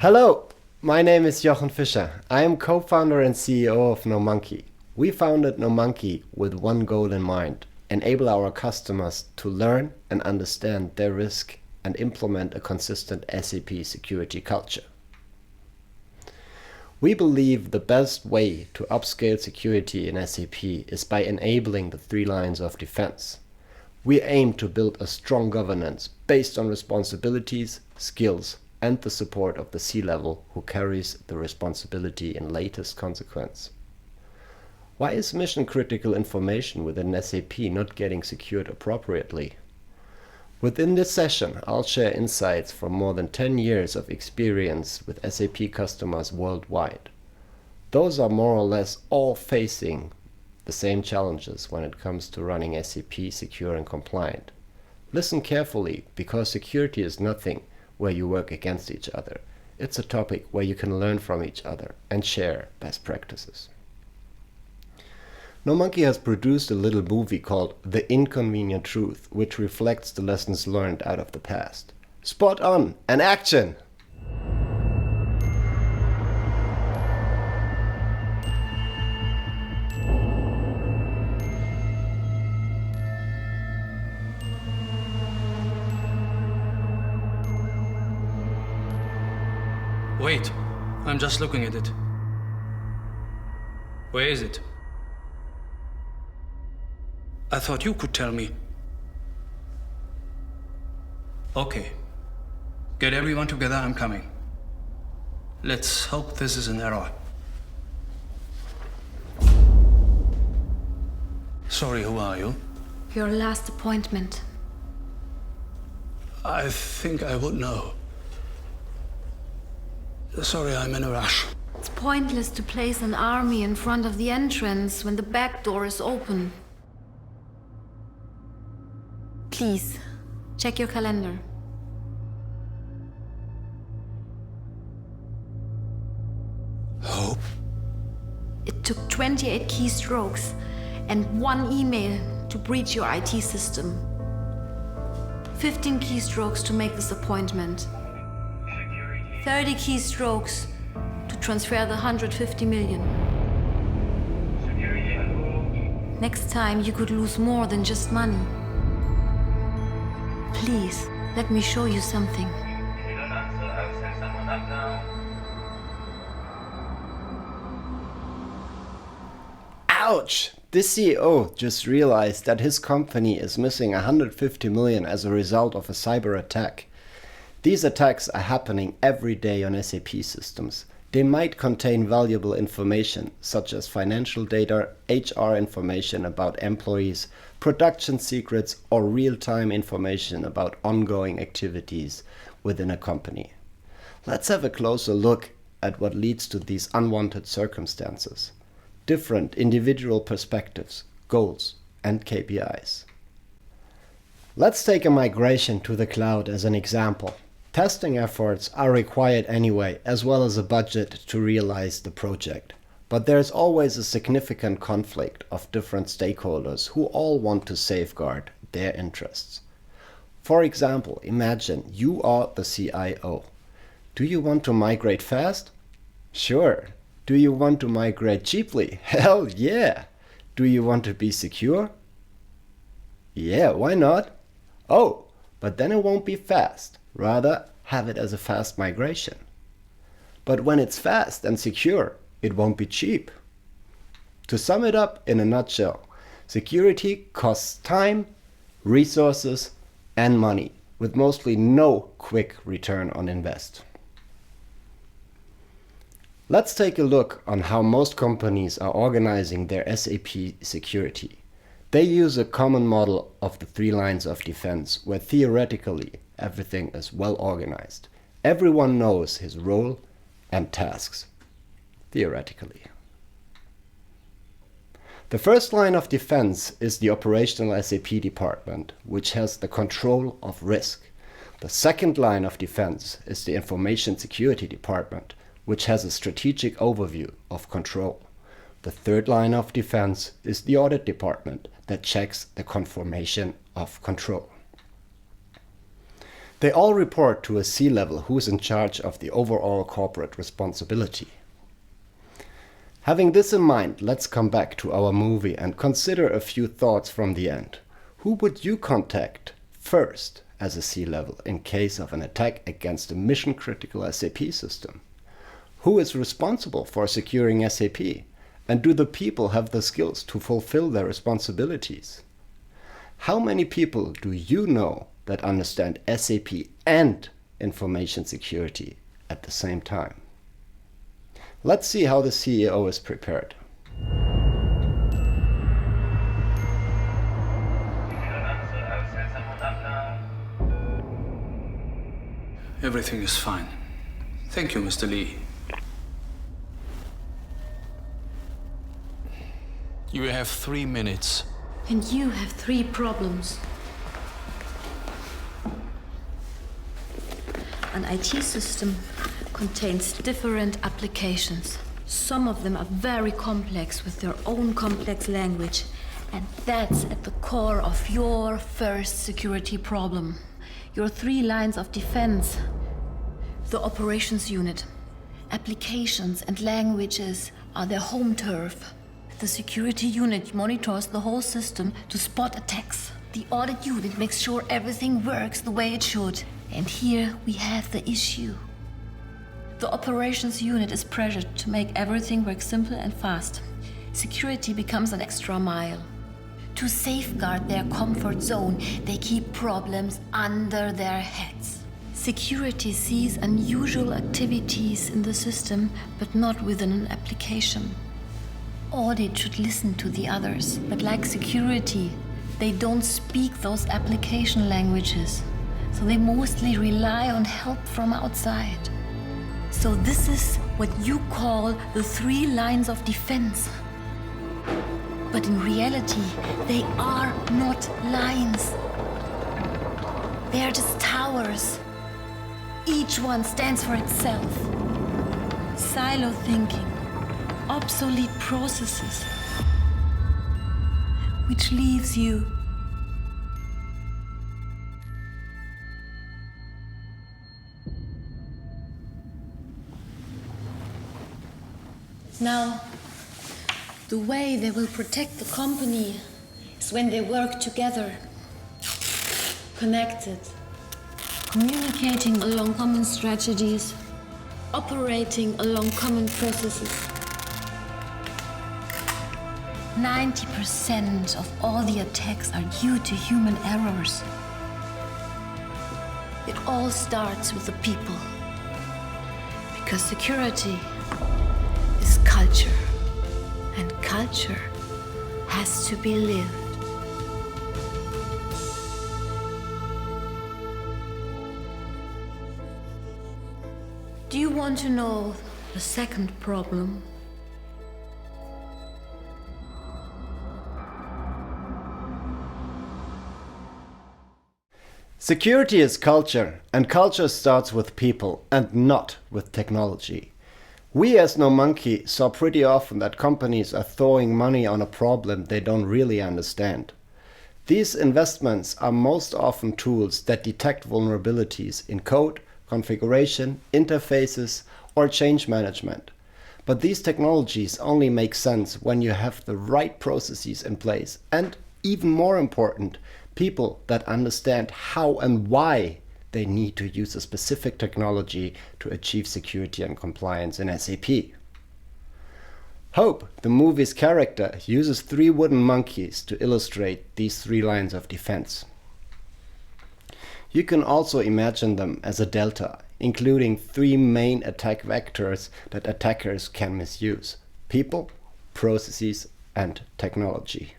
Hello, my name is Jochen Fischer. I am co-founder and CEO of NoMonkey. We founded NoMonkey with one goal in mind: enable our customers to learn and understand their risk and implement a consistent SAP security culture. We believe the best way to upscale security in SAP is by enabling the 3 lines of defense. We aim to build a strong governance based on responsibilities, skills, and the support of the C-level who carries the responsibility in latest consequence. Why is mission-critical information within SAP not getting secured appropriately? Within this session, I'll share insights from more than 10 years of experience with SAP customers worldwide. Those are more or less all facing the same challenges when it comes to running SAP secure and compliant. Listen carefully, because security is nothing where you work against each other. It's a topic where you can learn from each other and share best practices. NoMonkey has produced a little movie called The Inconvenient Truth, which reflects the lessons learned out of the past. Spot on and action! Wait, I'm just looking at it. Where is it? I thought you could tell me. Okay. Get everyone together, I'm coming. Let's hope this is an error. Sorry, who are you? Your last appointment. I think I would know. Sorry, I'm in a rush. It's pointless to place an army in front of the entrance when the back door is open. Please, check your calendar. Oh? It took 28 keystrokes and 1 email to breach your IT system. 15 keystrokes to make this appointment. 30 keystrokes to transfer the 150 million. Next time you could lose more than just money. Please, let me show you something. Ouch! The CEO just realized that his company is missing 150 million as a result of a cyber attack. These attacks are happening every day on SAP systems. They might contain valuable information, such as financial data, HR information about employees, production secrets, or real-time information about ongoing activities within a company. Let's have a closer look at what leads to these unwanted circumstances. Different individual perspectives, goals, and KPIs. Let's take a migration to the cloud as an example. Testing efforts are required anyway, as well as a budget to realize the project. But there's always a significant conflict of different stakeholders who all want to safeguard their interests. For example, imagine you are the CIO. Do you want to migrate fast? Sure. Do you want to migrate cheaply? Hell yeah! Do you want to be secure? Yeah, why not? Oh, but then it won't be fast. Rather, have it as a fast migration. But when it's fast and secure, it won't be cheap. To sum it up in a nutshell, security costs time, resources, and money, with mostly no quick return on invest. Let's take a look on how most companies are organizing their SAP security. They use a common model of the 3 lines of defense, where theoretically everything is well organized. Everyone knows his role and tasks, theoretically. The first line of defense is the operational SAP department, which has the control of risk. The second line of defense is the information security department, which has a strategic overview of control. The third line of defense is the audit department that checks the confirmation of control. They all report to a C-level who's in charge of the overall corporate responsibility. Having this in mind, let's come back to our movie and consider a few thoughts from the end. Who would you contact first as a C-level in case of an attack against a mission-critical SAP system? Who is responsible for securing SAP? And do the people have the skills to fulfill their responsibilities? How many people do you know that understand SAP and information security at the same time? Let's see how the CEO is prepared. Everything is fine. Thank you, Mr. Lee. You have 3 minutes. And you have 3 problems. An IT system contains different applications. Some of them are very complex with their own complex language. And that's at the core of your first security problem. Your 3 lines of defense. The operations unit. Applications and languages are their home turf. The security unit monitors the whole system to spot attacks. The audit unit makes sure everything works the way it should. And here we have the issue. The operations unit is pressured to make everything work simple and fast. Security becomes an extra mile. To safeguard their comfort zone, they keep problems under their heads. Security sees unusual activities in the system, but not within an application. Audit should listen to the others, but like security, they don't speak those application languages, so they mostly rely on help from outside. So this is what you call the 3 lines of defense. But in reality, they are not lines. They are just towers. Each one stands for itself. Silo thinking, obsolete processes, which leaves you now. The way they will protect the company is when they work together, connected, communicating along common strategies, operating along common processes. 90% of all the attacks are due to human errors. It all starts with the people, because security is culture. And culture has to be lived. Do you want to know the second problem? Security is culture, and culture starts with people and not with technology. We as No Monkey saw pretty often that companies are throwing money on a problem they don't really understand. These investments are most often tools that detect vulnerabilities in code, configuration, interfaces, or change management. But these technologies only make sense when you have the right processes in place and, even more important, people that understand how and why they need to use a specific technology to achieve security and compliance in SAP. Hope, the movie's character, uses 3 wooden monkeys to illustrate these 3 lines of defense. You can also imagine them as a delta, including 3 main attack vectors that attackers can misuse: people, processes, and technology.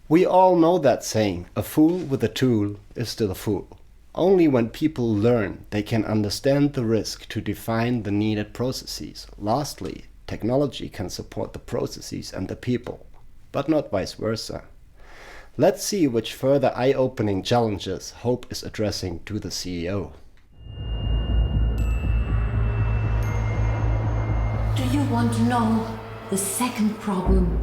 We all know that saying, a fool with a tool is still a fool. Only when people learn, they can understand the risk to define the needed processes. Lastly, technology can support the processes and the people, but not vice versa. Let's see which further eye-opening challenges Hope is addressing to the CEO. Do you want to know the second problem?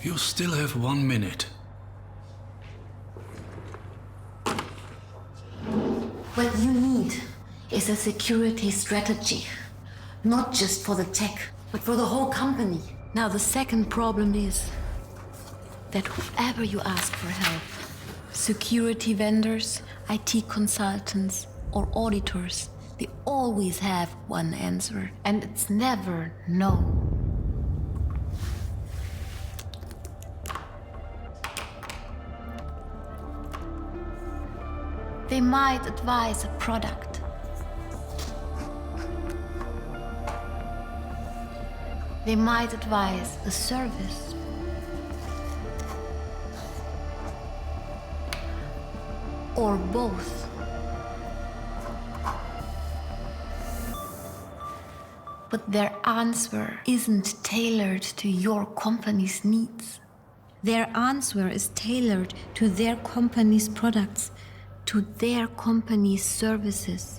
You still have 1 minute. What you need is a security strategy, not just for the tech, but for the whole company. Now, the second problem is that whoever you ask for help, security vendors, IT consultants, or auditors, they always have one answer, and it's never no. They might advise a product. They might advise a service. Or both. But their answer isn't tailored to your company's needs. Their answer is tailored to their company's products, to their company's services,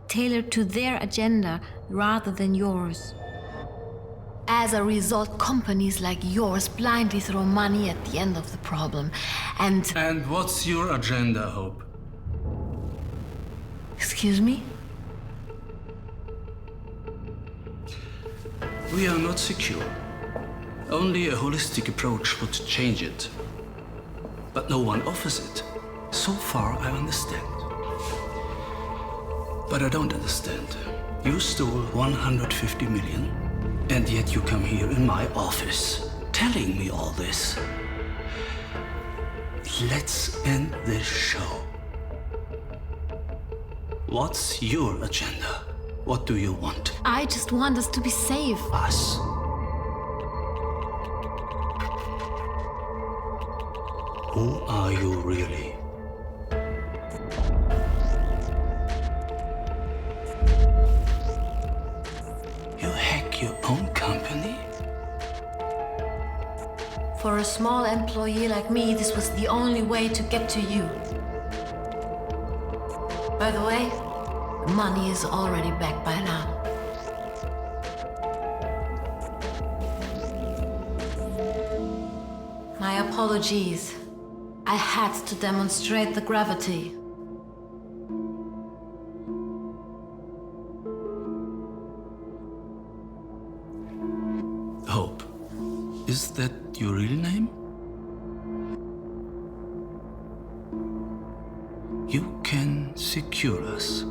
tailored to their agenda rather than yours. As a result, companies like yours blindly throw money at the end of the problem. And what's your agenda, Hope? Excuse me? We are not secure. Only a holistic approach would change it. But no one offers it. So far, I understand. But I don't understand. You stole 150 million, and yet you come here in my office, telling me all this. Let's end this show. What's your agenda? What do you want? I just want us to be safe. Us? Who are you really? You hack your own company? For a small employee like me, this was the only way to get to you. By the way, the money is already back by now. My apologies. I had to demonstrate the gravity. Hope. Is that your real name? You can secure us.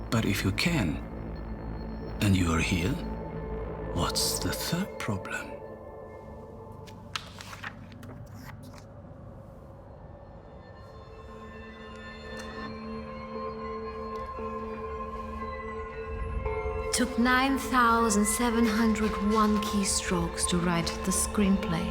But if you can, and you are here, what's the third problem? Took 9,701 keystrokes to write the screenplay.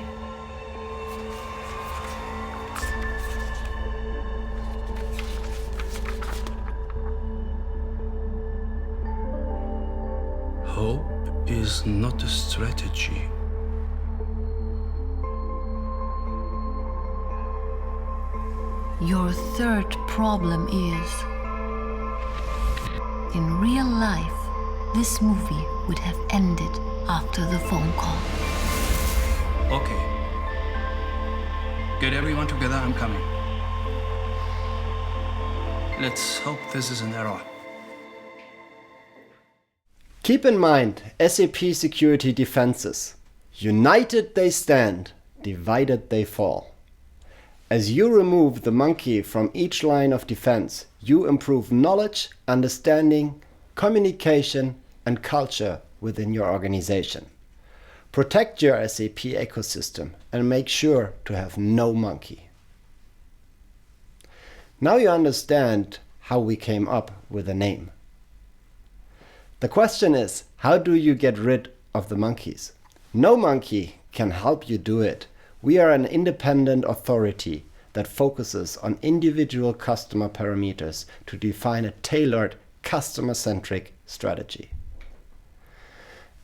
Hope is not a strategy. Your third problem is, in real life, this movie would have ended after the phone call. Okay. Get everyone together, I'm coming. Let's hope this is an error. Keep in mind SAP security defenses. United they stand, divided they fall. As you remove the monkey from each line of defense, you improve knowledge, understanding, communication, and culture within your organization. Protect your SAP ecosystem and make sure to have no monkey. Now you understand how we came up with the name. The question is, how do you get rid of the monkeys? No monkey can help you do it. We are an independent authority that focuses on individual customer parameters to define a tailored, customer-centric strategy.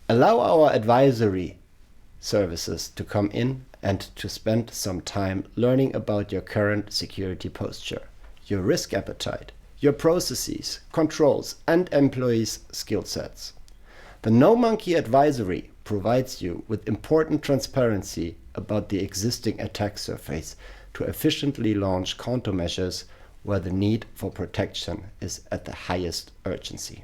Allow our advisory services to come in and to spend some time learning about your current security posture, your risk appetite, your processes, controls, and employees' skill sets. The No Monkey Advisory provides you with important transparency about the existing attack surface to efficiently launch countermeasures where the need for protection is at the highest urgency.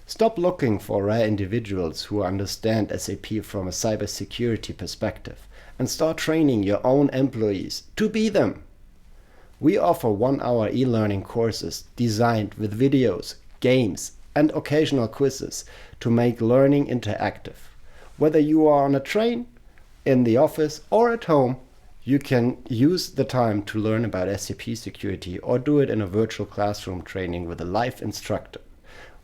Stop looking for rare individuals who understand SAP from a cybersecurity perspective and start training your own employees to be them. We offer 1-hour e-learning courses designed with videos, games, and occasional quizzes to make learning interactive. Whether you are on a train, in the office, or at home, you can use the time to learn about SAP security or do it in a virtual classroom training with a live instructor.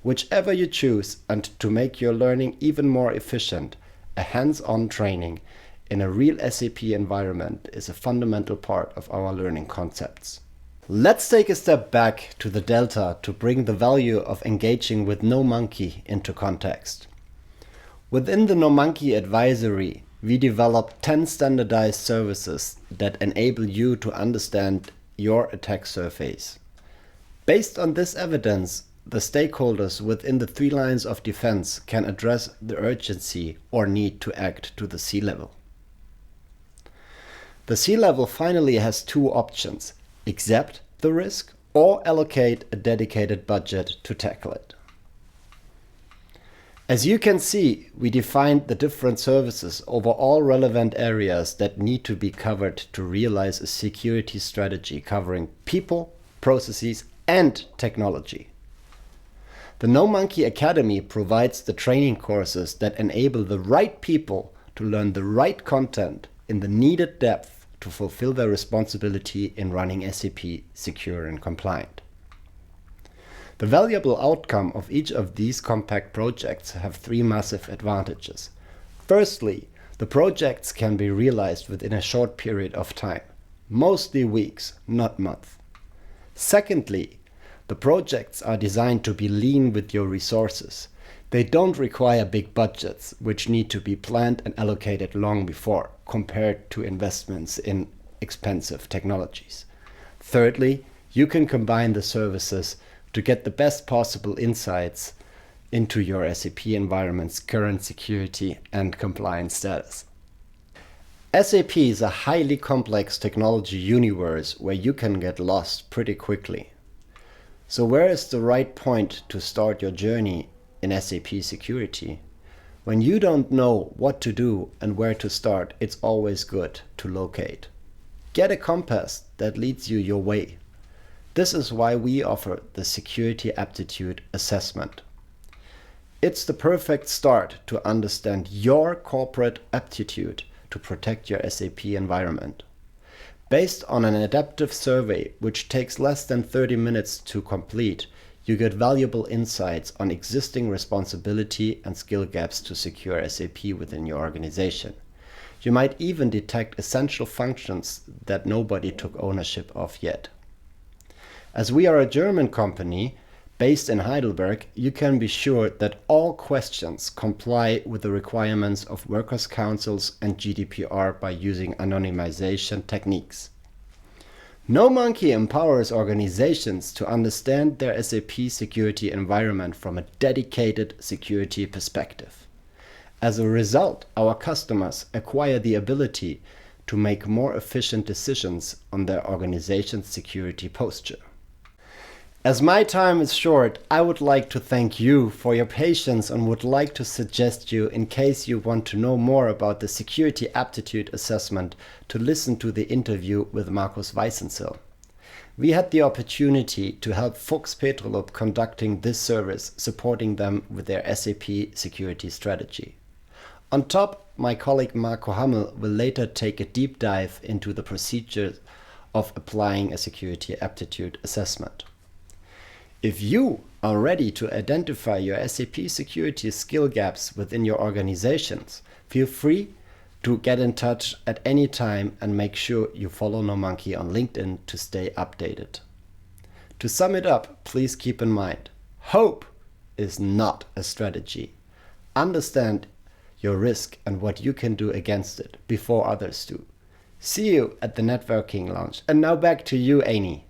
Whichever you choose, and to make your learning even more efficient, a hands-on training in a real SAP environment is a fundamental part of our learning concepts. Let's take a step back to the delta to bring the value of engaging with No Monkey into context. Within the No Monkey Advisory, we developed 10 standardized services that enable you to understand your attack surface. Based on this evidence, the stakeholders within the 3 lines of defense can address the urgency or need to act to the C-level. The C-level finally has 2 options: accept the risk or allocate a dedicated budget to tackle it. As you can see, we defined the different services over all relevant areas that need to be covered to realize a security strategy covering people, processes, and technology. The No Monkey Academy provides the training courses that enable the right people to learn the right content in the needed depth to fulfill their responsibility in running SAP Secure and Compliant. The valuable outcome of each of these compact projects have 3 massive advantages. Firstly, the projects can be realized within a short period of time, mostly weeks, not months. Secondly, the projects are designed to be lean with your resources. They don't require big budgets, which need to be planned and allocated long before, compared to investments in expensive technologies. Thirdly, you can combine the services to get the best possible insights into your SAP environment's current security and compliance status. SAP is a highly complex technology universe where you can get lost pretty quickly. So where is the right point to start your journey in SAP security? When you don't know what to do and where to start, it's always good to locate. Get a compass that leads you your way. This is why we offer the Security Aptitude Assessment. It's the perfect start to understand your corporate aptitude to protect your SAP environment. Based on an adaptive survey, which takes less than 30 minutes to complete, you get valuable insights on existing responsibility and skill gaps to secure SAP within your organization. You might even detect essential functions that nobody took ownership of yet. As we are a German company based in Heidelberg, you can be sure that all questions comply with the requirements of Workers' Councils and GDPR by using anonymization techniques. No Monkey empowers organizations to understand their SAP security environment from a dedicated security perspective. As a result, our customers acquire the ability to make more efficient decisions on their organization's security posture. As my time is short, I would like to thank you for your patience and would like to suggest you, in case you want to know more about the Security Aptitude Assessment, to listen to the interview with Markus Weissensil. We had the opportunity to help Fuchs Petrolub conducting this service, supporting them with their SAP security strategy. On top, my colleague Marco Hammel will later take a deep dive into the procedures of applying a Security Aptitude Assessment. If you are ready to identify your SAP security skill gaps within your organizations, feel free to get in touch at any time and make sure you follow No Monkey on LinkedIn to stay updated. To sum it up, please keep in mind, hope is not a strategy. Understand your risk and what you can do against it before others do. See you at the networking lounge. And now back to you, Amy.